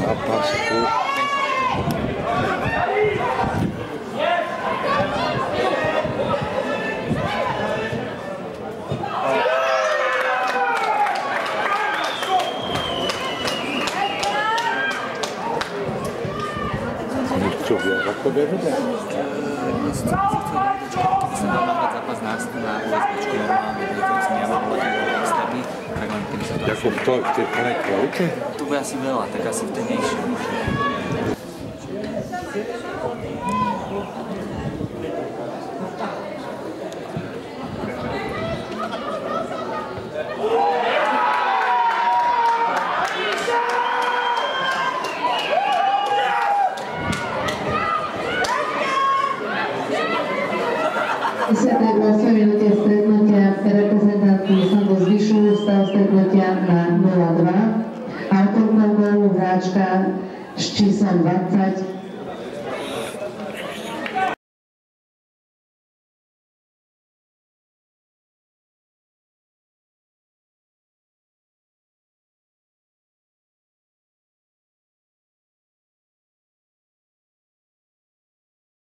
zápasku. Čo viac ako DVD? Som dal nahrať zápas na USBčku normálne, keď som ja mal voľať externý, tak len kedy sa to... Ako v tej plnej kvalite? Tu bude asi veľa, tak asi v tej nejšej. V 10. minúte stretnutia reprezentantky Sandu zvyšujú stav stretnutia na 0-2. Autorkou gólu hráčka s číslom 20